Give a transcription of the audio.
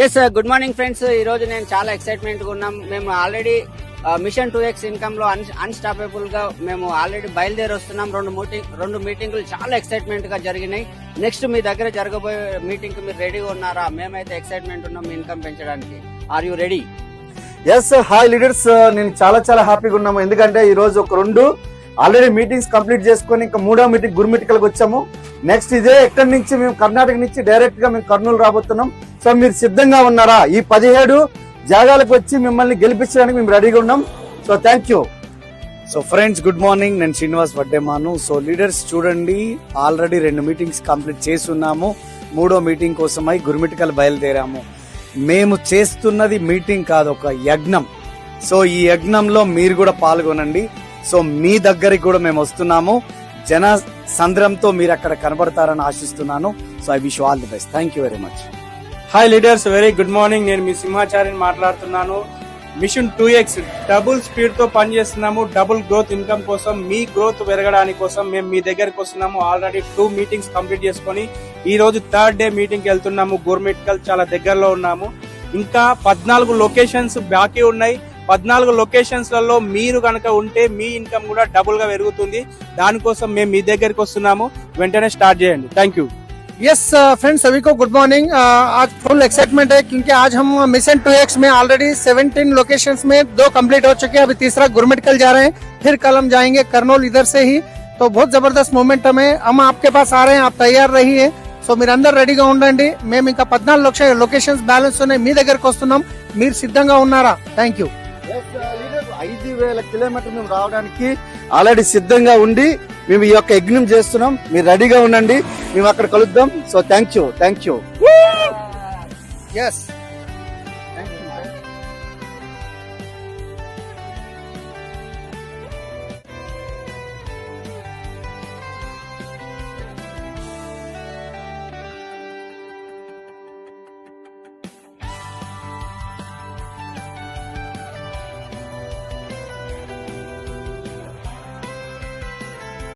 Yes good morning friends. ఈ రోజు నేను చాలా ఎక్సైట్మెంట్ గా ఉన్నాం. మేము ఆల్రెడీ మిషన్ 2x ఇన్కమ్ లో అన్స్టాపబుల్ గా మేము ఆల్రెడీ బయలుదేరి వస్తున్నాం. రెండు మీటింగులు చాలా ఎక్సైట్మెంట్ గా జరిగినాయి. నెక్స్ట్ మీ దగ్గర జరగబోయే మీటింగ్ కి మీరు రెడీగా ఉన్నారా? మేమైతే ఎక్సైట్మెంట్ ఉన్నాం మీ ఇన్కమ్ పెంచడానికి. Are you ready? Yes hi leaders, నేను చాలా హ్యాపీగా ఉన్నాము. ఎందుకంటే ఈ రోజు ఒక 2 ఆల్రెడీ మీటింగ్స్ కంప్లీట్ చేసుకుని ఇంకా 3వ మీటింగ్ గుర్మిటికల్కి వచ్చాము. నెక్స్ట్ ఇదే ఎక్కడి నుంచి మేము కర్ణాటక నుంచి డైరెక్ట్ గా మేము కర్నూలు రాబోతున్నాం. సో మీరు సిద్ధంగా ఉన్నారా? ఈ 17 జాగాలకు వచ్చి మిమ్మల్ని గెలిపించడానికి మేము రెడీగా ఉన్నాం. So thank you. So friends good morning, నేను శ్రీనివాస్ వడ్డేమాను. సో లీడర్స్ చూడండి, ఆల్రెడీ 2 మీటింగ్స్ కంప్లీట్ చేస్తున్నాము. 3వ మీటింగ్ కోసమై గుర్మిటికల్ బయలుదేరాము. మేము చేస్తున్నది మీటింగ్ కాదు, ఒక యజ్ఞం. సో ఈ యజ్ఞంలో మీరు కూడా పాల్గొనండి. సో మీ దగ్గరికి కూడా మేము వస్తున్నాము. జన సంద్రంతో మీరు అక్కడ కనబడతారని ఆశిస్తున్నాను. So I wish all the best. Thank you very much. Hi leaders, very good morning. నేను మీ సింహాచారిని మాట్లాడుతున్నాను. మిషన్ 2x డబుల్ స్పీడ్ తో పనిచేస్తున్నాము. డబుల్ గ్రోత్ ఇన్కమ్ కోసం, మీ గ్రోత్ పెరగడానికి కోసం మేము మీ దగ్గరికి వస్తున్నాము. ఆల్రెడీ 2 మీటింగ్స్ కంప్లీట్ చేసుకొని ఈ రోజు 3rd డే మీటింగ్ కి వెళ్తున్నాము. గుర్మిటికల్ చాలా దగ్గరలో ఉన్నాము. ఇంకా 14 లొకేషన్స్ బాకీ ఉన్నాయి. 14 లొకేషన్స్ లలో మీరు కనుక ఉంటే మీ ఇన్కమ్ కూడా డబుల్ గా పెరుగుతుంది. దానికోసం మేము మీ దగ్గరికి వస్తున్నాము. వెంటనే స్టార్ట్ చేయండి. Thank you. यस फ्रेंड्स, सभी को गुड मॉर्निंग. आज फुल एक्साइटमेंट है क्योंकि आज हम मिशन 2x में ऑलरेडी 17 लोकेशंस में 2 कंप्लीट हो चुके हैं. अभी तीसरा गुरमिटिकल जा रहे हैं, फिर कल हम जाएंगे कर्नूल इधर से ही. तो बहुत जबरदस्त मोमेंटम है. हम आपके पास आ रहे हैं, आप तैयार रहिए. సో మీరందరూ రెడీగా ఉండండి. మేము ఇంకా 14 లొకేషన్స్ బ్యాలెన్స్ ఉన్నాయి. మీ దగ్గరకు వస్తున్నాం. మీరు సిద్ధంగా ఉన్నారా? Thank you. 5,000 కిలోమీటర్లు మేము రావడానికి ఆల్రెడీ సిద్ధంగా ఉండి మేము ఈ యొక్క యజ్ఞం చేస్తున్నాం. మీరు రెడీగా ఉండండి, మేము అక్కడ కలుద్దాం. So thank you. ఎస్